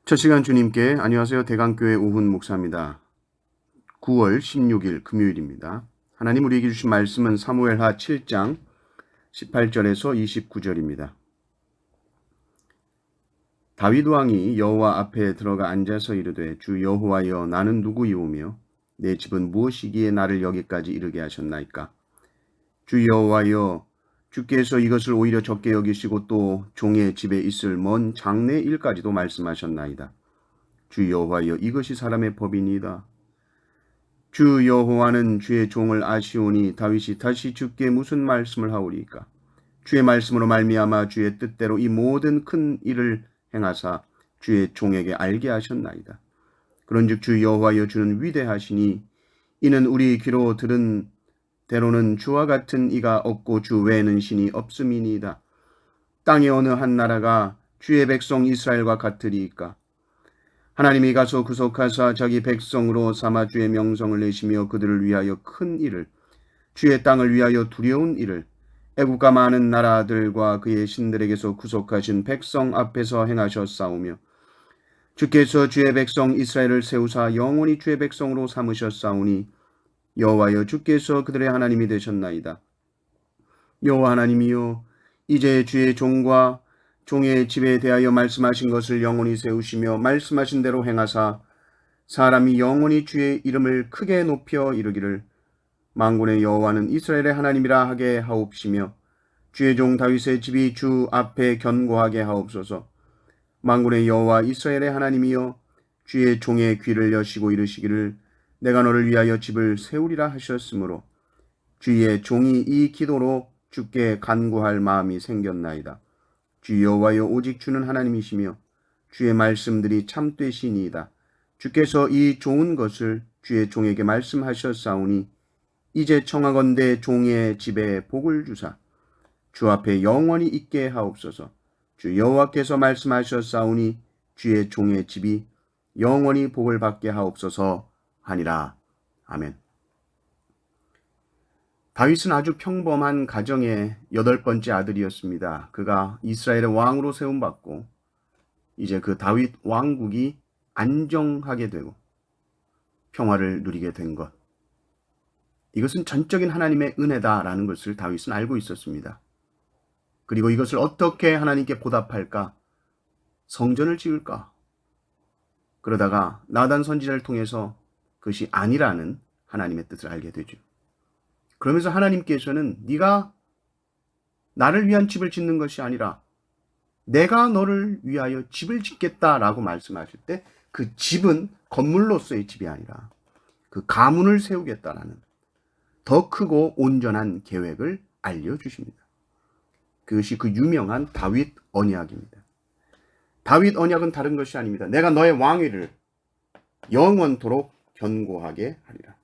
첫 시간 주님께 안녕하세요. 대강교회 오훈 목사입니다. 9월 16일 금요일입니다. 하나님 우리에게 주신 말씀은 사무엘하 7장 18절에서 29절입니다. 다윗 왕이 여호와 앞에 들어가 앉아서 이르되 주 여호와여 나는 누구이오며 내 집은 무엇이기에 나를 여기까지 이르게 하셨나이까. 주 여호와여 주께서 이것을 오히려 적게 여기시고 또 종의 집에 있을 먼 장래 일까지도 말씀하셨나이다. 주 여호와여 이것이 사람의 법이니이다. 주 여호와는 주의 종을 아시오니 다윗이 다시 주께 무슨 말씀을 하오리이까. 주의 말씀으로 말미암아 주의 뜻대로 이 모든 큰 일을 행하사 주의 종에게 알게 하셨나이다. 그런즉 주 여호와여 주는 위대하시니 이는 우리 귀로 들은 대로는 주와 같은 이가 없고 주 외에는 신이 없음이니이다. 땅의 어느 한 나라가 주의 백성 이스라엘과 같으리이까. 하나님이 가서 구속하사 자기 백성으로 삼아 주의 명성을 내시며 그들을 위하여 큰 일을, 주의 땅을 위하여 두려운 일을, 애국과 많은 나라들과 그의 신들에게서 구속하신 백성 앞에서 행하셨사오며 주께서 주의 백성 이스라엘을 세우사 영원히 주의 백성으로 삼으셨사오니 여호와여 주께서 그들의 하나님이 되셨나이다. 여호와 하나님이여 이제 주의 종과 종의 집에 대하여 말씀하신 것을 영원히 세우시며 말씀하신 대로 행하사 사람이 영원히 주의 이름을 크게 높여 이르기를 만군의 여호와는 이스라엘의 하나님이라 하게 하옵시며 주의 종 다윗의 집이 주 앞에 견고하게 하옵소서. 만군의 여호와 이스라엘의 하나님이여 주의 종의 귀를 여시고 이르시기를 내가 너를 위하여 집을 세우리라 하셨으므로 주의 종이 이 기도로 주께 간구할 마음이 생겼나이다. 주 여호와여 오직 주는 하나님이시며 주의 말씀들이 참되시니이다. 주께서 이 좋은 것을 주의 종에게 말씀하셨사오니 이제 청하건대 종의 집에 복을 주사 주 앞에 영원히 있게 하옵소서. 주 여호와께서 말씀하셨사오니 주의 종의 집이 영원히 복을 받게 하옵소서 하니라. 아멘. 다윗은 아주 평범한 가정의 8번째 아들이었습니다. 그가 이스라엘의 왕으로 세움받고 이제 그 다윗 왕국이 안정하게 되고 평화를 누리게 된 것. 이것은 전적인 하나님의 은혜다라는 것을 다윗은 알고 있었습니다. 그리고 이것을 어떻게 하나님께 보답할까? 성전을 지을까? 그러다가 나단 선지자를 통해서 그것이 아니라는 하나님의 뜻을 알게 되죠. 그러면서 하나님께서는 네가 나를 위한 집을 짓는 것이 아니라 내가 너를 위하여 집을 짓겠다라고 말씀하실 때 그 집은 건물로서의 집이 아니라 그 가문을 세우겠다라는 더 크고 온전한 계획을 알려주십니다. 그것이 그 유명한 다윗 언약입니다. 다윗 언약은 다른 것이 아닙니다. 내가 너의 왕위를 영원토록 견고하게 하리라.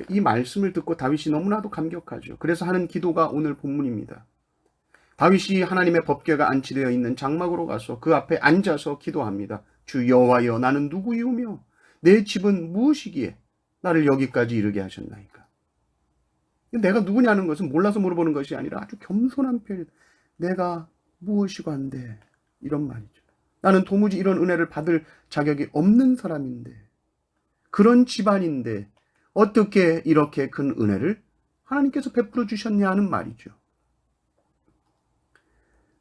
이 말씀을 듣고 다윗이 너무나도 감격하죠. 그래서 하는 기도가 오늘 본문입니다. 다윗이 하나님의 법궤가 안치되어 있는 장막으로 가서 그 앞에 앉아서 기도합니다. 주 여호와여 나는 누구이오며 내 집은 무엇이기에 나를 여기까지 이르게 하셨나이까. 내가 누구냐는 것은 몰라서 물어보는 것이 아니라 아주 겸손한 표현이다. 내가 무엇이고 한데 이런 말이죠. 나는 도무지 이런 은혜를 받을 자격이 없는 사람인데 그런 집안인데 어떻게 이렇게 큰 은혜를 하나님께서 베풀어 주셨냐 하는 말이죠.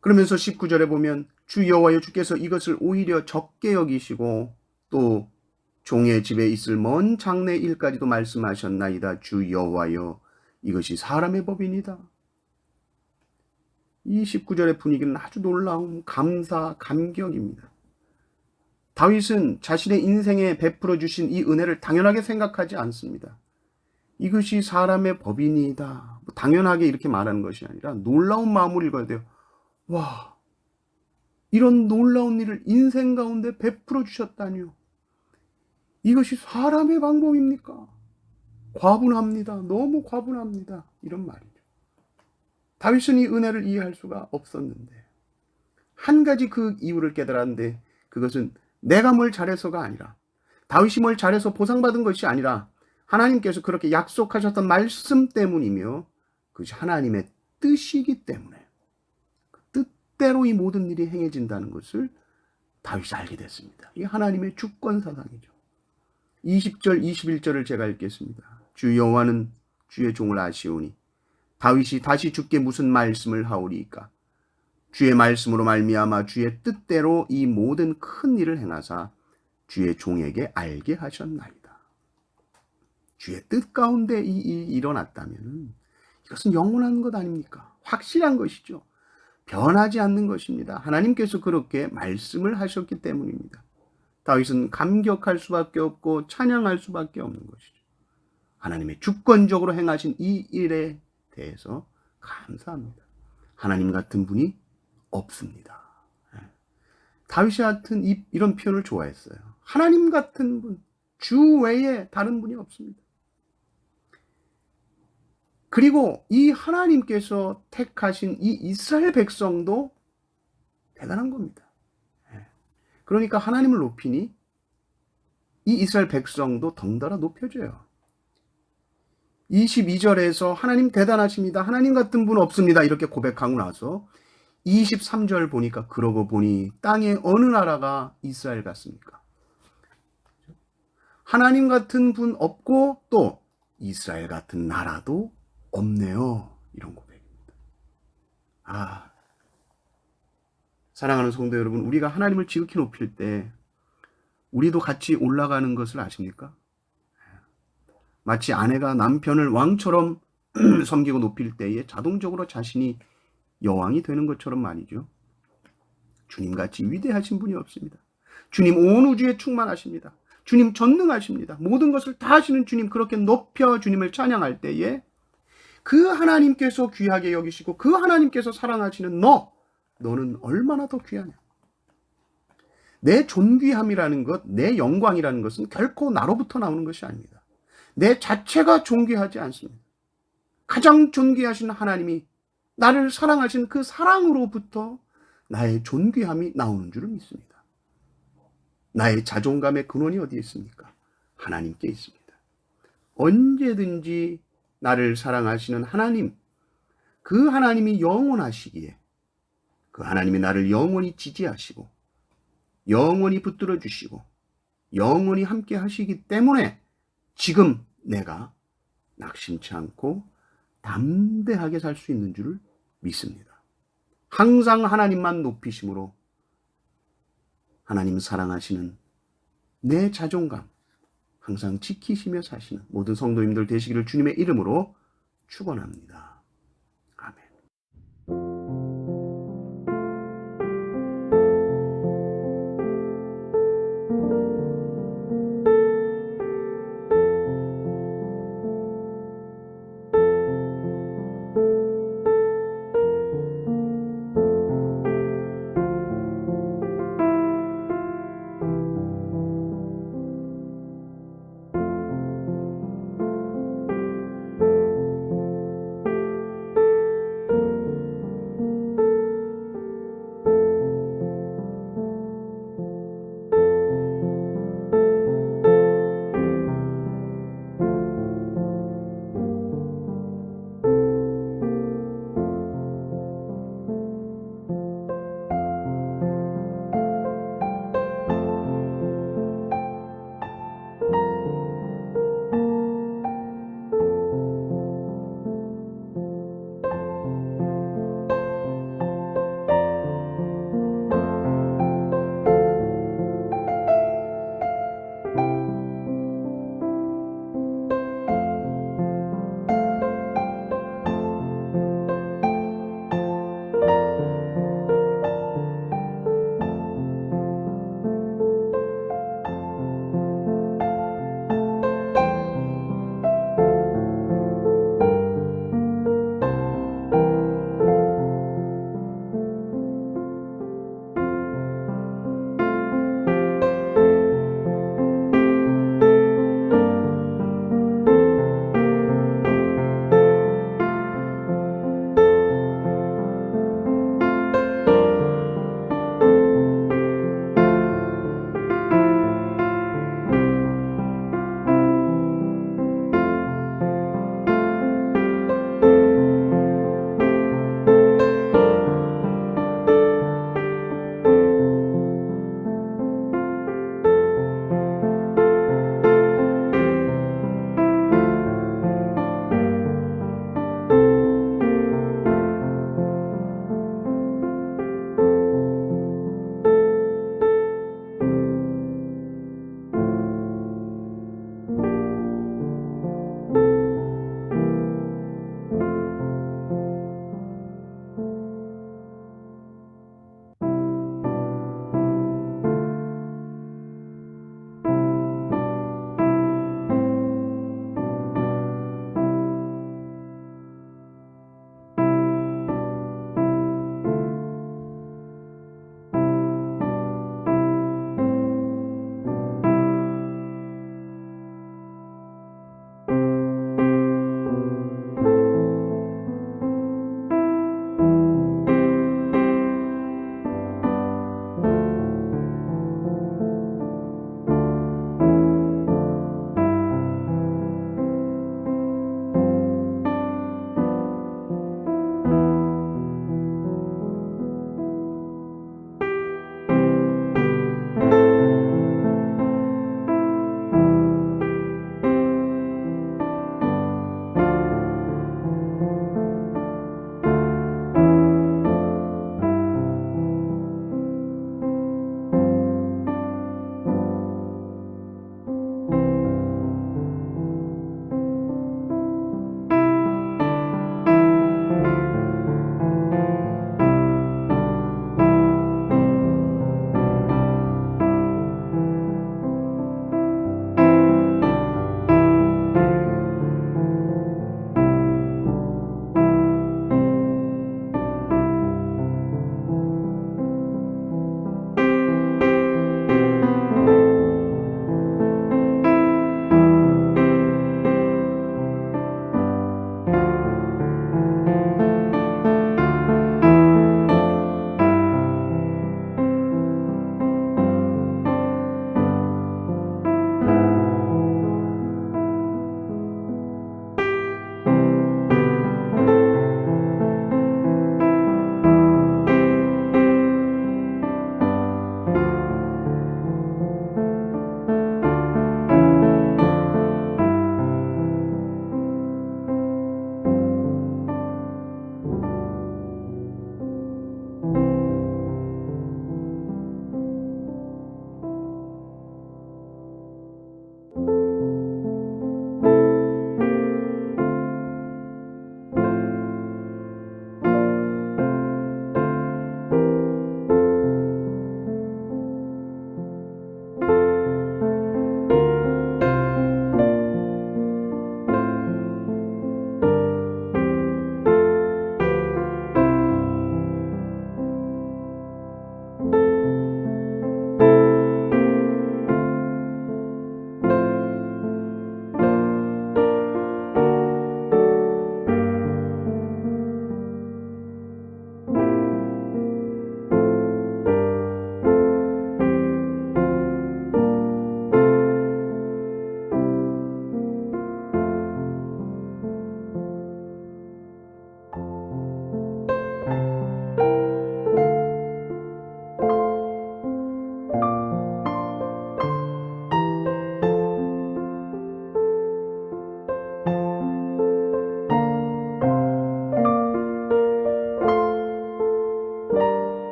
그러면서 19절에 보면 주 여호와여 주께서 이것을 오히려 적게 여기시고 또 종의 집에 있을 먼 장래 일까지도 말씀하셨나이다. 주 여호와여 이것이 사람의 법이니다. 이 19절의 분위기는 아주 놀라운 감사, 감격입니다. 다윗은 자신의 인생에 베풀어 주신 이 은혜를 당연하게 생각하지 않습니다. 이것이 사람의 법이니이다. 당연하게 이렇게 말하는 것이 아니라 놀라운 마음으로 읽어야 돼요. 와, 이런 놀라운 일을 인생 가운데 베풀어 주셨다니요. 이것이 사람의 방법입니까? 과분합니다. 너무 과분합니다. 이런 말이죠. 다윗은 이 은혜를 이해할 수가 없었는데 한 가지 그 이유를 깨달았는데 그것은 내가 뭘 잘해서가 아니라 다윗이 뭘 잘해서 보상받은 것이 아니라 하나님께서 그렇게 약속하셨던 말씀 때문이며 그것이 하나님의 뜻이기 때문에 그 뜻대로 이 모든 일이 행해진다는 것을 다윗이 알게 됐습니다. 이게 하나님의 주권 사상이죠. 20절, 21절을 제가 읽겠습니다. 주 여호와는 주의 종을 아시오니 다윗이 다시 주께 무슨 말씀을 하오리이까? 주의 말씀으로 말미암아 주의 뜻대로 이 모든 큰 일을 행하사 주의 종에게 알게 하셨나이다. 주의 뜻 가운데 이 일이 일어났다면 이것은 영원한 것 아닙니까? 확실한 것이죠. 변하지 않는 것입니다. 하나님께서 그렇게 말씀을 하셨기 때문입니다. 다윗은 감격할 수밖에 없고 찬양할 수밖에 없는 것이죠. 하나님의 주권적으로 행하신 이 일에 대해서 감사합니다. 하나님 같은 분이 없습니다. 다윗이 같은 이런 표현을 좋아했어요. 하나님 같은 분, 주 외에 다른 분이 없습니다. 그리고 이 하나님께서 택하신 이 이스라엘 백성도 대단한 겁니다. 그러니까 하나님을 높이니 이 이스라엘 백성도 덩달아 높여져요. 22절에서 하나님 대단하십니다. 하나님 같은 분 없습니다. 이렇게 고백하고 나서 23절 보니까 그러고 보니 땅의 어느 나라가 이스라엘 같습니까? 하나님 같은 분 없고 또 이스라엘 같은 나라도 없네요. 이런 고백입니다. 사랑하는 성도 여러분, 우리가 하나님을 지극히 높일 때 우리도 같이 올라가는 것을 아십니까? 마치 아내가 남편을 왕처럼 섬기고 높일 때에 자동적으로 자신이 여왕이 되는 것처럼 말이죠. 주님같이 위대하신 분이 없습니다. 주님 온 우주에 충만하십니다. 주님 전능하십니다. 모든 것을 다 하시는 주님, 그렇게 높여 주님을 찬양할 때에 그 하나님께서 귀하게 여기시고 그 하나님께서 사랑하시는 너는 얼마나 더 귀하냐. 내 존귀함이라는 것, 내 영광이라는 것은 결코 나로부터 나오는 것이 아닙니다. 내 자체가 존귀하지 않습니다. 가장 존귀하신 하나님이 나를 사랑하신 그 사랑으로부터 나의 존귀함이 나오는 줄을 믿습니다. 나의 자존감의 근원이 어디에 있습니까? 하나님께 있습니다. 언제든지 나를 사랑하시는 하나님, 그 하나님이 영원하시기에 그 하나님이 나를 영원히 지지하시고 영원히 붙들어 주시고 영원히 함께 하시기 때문에 지금 내가 낙심치 않고 담대하게 살 수 있는 줄을 믿습니다. 항상 하나님만 높이심으로 하나님 사랑하시는 내 자존감 항상 지키시며 사시는 모든 성도님들 되시기를 주님의 이름으로 축원합니다.